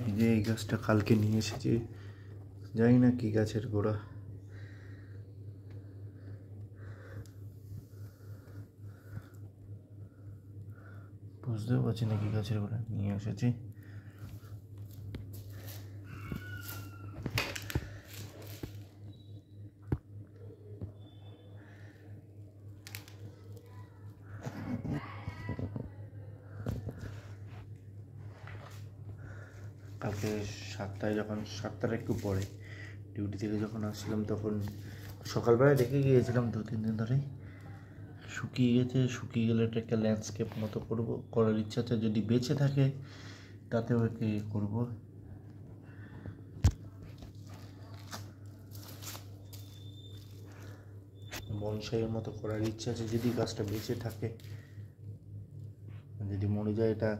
এই যে এই গাছটা কালকে নিয়ে এসেছি, জানি না কি গাছের গোড়া, বুঝতেও পারছি না কি গাছের গোড়া নিয়ে এসেছি। কালকে 7টায়, যখন 7টার একটু পরে ডিউটি থেকে যখন আসছিলাম, তখন সকালবেলায় রেখে গিয়েছিলাম 2-3 দিন ধরেই। শুকিয়ে গেছে, শুকিয়ে গেলে এটাকে ল্যান্ডস্কেপ মতো করবো, করার ইচ্ছা আছে। যদি বেঁচে থাকে তাতেও একে করবো। বনসাইয়ের মতো করার ইচ্ছা আছে যদি গাছটা বেঁচে থাকে। যদি মরে যায় এটা